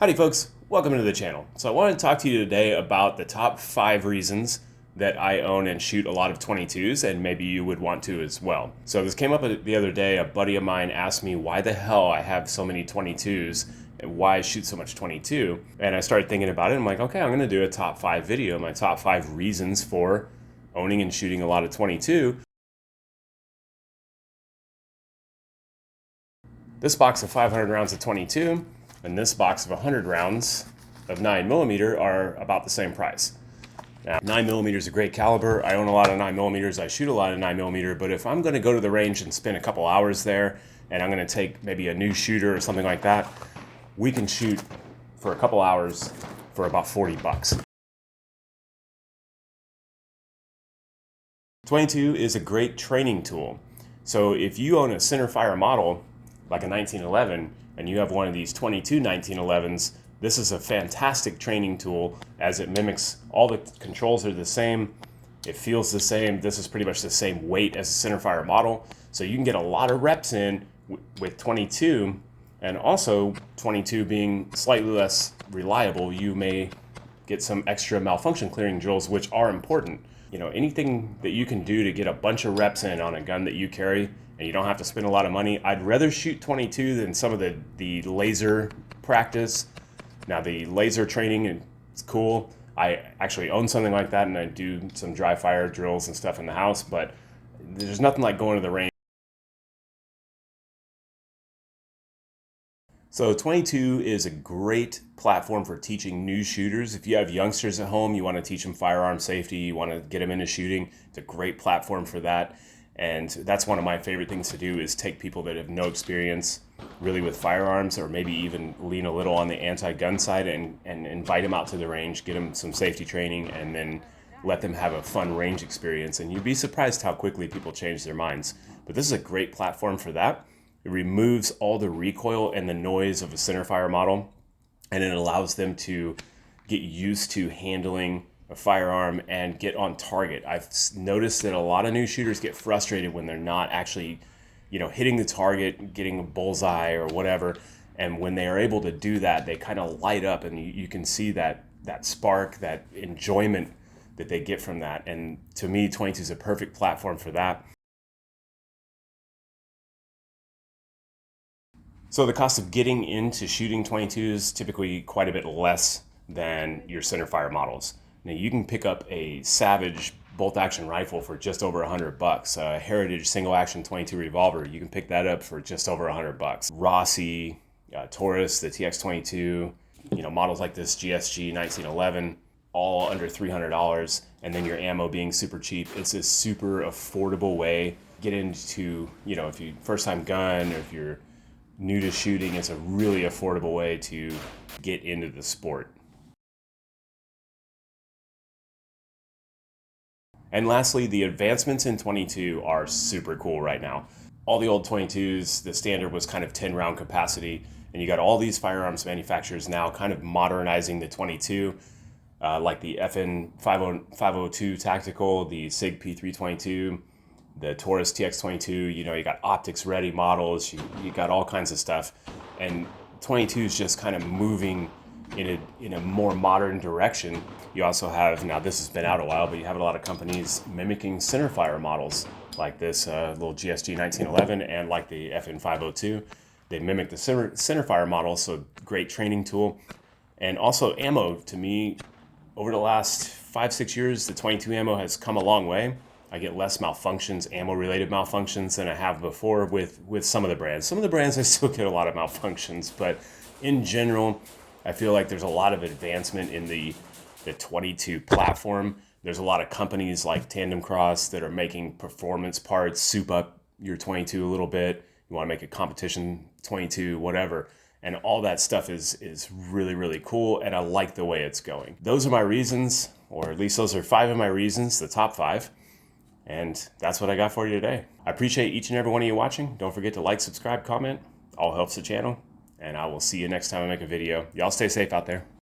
Howdy folks, welcome to the channel. So I want to talk to you today about the top 5 reasons that I own and shoot a lot of 22s, and maybe you would want to as well. So this came up the other day. A buddy of mine asked me why the hell I have so many 22s and why I shoot so much 22. And I started thinking about it. I'm like, okay, I'm going to do a top 5 video, my top 5 reasons for owning and shooting a lot of 22. This box of 500 rounds of 22 and this box of 100 rounds of 9mm are about the same price. Now, 9mm is a great caliber. I own a lot of 9mm. I shoot a lot of 9mm, but if I'm going to go to the range and spend a couple hours there, and I'm going to take maybe a new shooter or something like that, we can shoot for a couple hours for about 40 bucks. 22 is a great training tool. So if you own a centerfire model, like a 1911, and you have one of these 22 1911s, this is a fantastic training tool as it mimics all the controls are the same. It feels the same. This is pretty much the same weight as a centerfire model. So you can get a lot of reps in with 22, and also 22 being slightly less reliable, you may get some extra malfunction clearing drills, which are important. You know, anything that you can do to get a bunch of reps in on a gun that you carry and you don't have to spend a lot of money. I'd rather shoot 22 than some of the laser practice. Now the laser training is cool. I actually own something like that and I do some dry fire drills and stuff in the house, but there's nothing like going to the range. So 22 is a great platform for teaching new shooters. If you have youngsters at home, you want to teach them firearm safety, you want to get them into shooting, it's a great platform for that. And that's one of my favorite things to do is take people that have no experience really with firearms, or maybe even lean a little on the anti-gun side and invite them out to the range, get them some safety training, and then let them have a fun range experience. And you'd be surprised how quickly people change their minds. But this is a great platform for that. It removes all the recoil and the noise of a centerfire model, and it allows them to get used to handling a firearm and get on target. I've noticed that a lot of new shooters get frustrated when they're not actually, hitting the target, getting a bullseye or whatever. And when they are able to do that, they kind of light up, and you can see that spark, that enjoyment that they get from that. And to me, 22 is a perfect platform for that. So the cost of getting into shooting 22 is typically quite a bit less than your centerfire models. Now you can pick up a Savage bolt-action rifle for just over $100. A Heritage single-action 22 revolver, you can pick that up for just over $100. Rossi, Taurus, the TX22, models like this GSG 1911, all under $300, and then your ammo being super cheap. It's a super affordable way to get into, if you first-time gun, or if you're new to shooting, it's a really affordable way to get into the sport. And lastly, the advancements in 22 are super cool right now. All the old 22s, the standard was kind of 10 round capacity, and you got all these firearms manufacturers now kind of modernizing the 22, like the FN 502 Tactical, the SIG P322, the Taurus TX22, you got optics ready models, you got all kinds of stuff. And 22 is just kind of moving in a more modern direction. You also have, now this has been out a while, but you have a lot of companies mimicking centerfire models like this little GSG 1911 and like the FN 502. They mimic the centerfire model, so great training tool. And also ammo, to me, over the last 5-6 years, the 22 ammo has come a long way. I get less malfunctions, ammo-related malfunctions, than I have before with some of the brands. Some of the brands I still get a lot of malfunctions, but in general, I feel like there's a lot of advancement in the 22 platform. There's a lot of companies like Tandem Cross that are making performance parts, soup up your 22 a little bit. You want to make a competition 22, whatever. And all that stuff is really, really cool, and I like the way it's going. Those are my reasons, or at least those are 5 of my reasons, the top 5. And that's what I got for you today. I appreciate each and every one of you watching. Don't forget to like, subscribe, comment. All helps the channel. And I will see you next time I make a video. Y'all stay safe out there.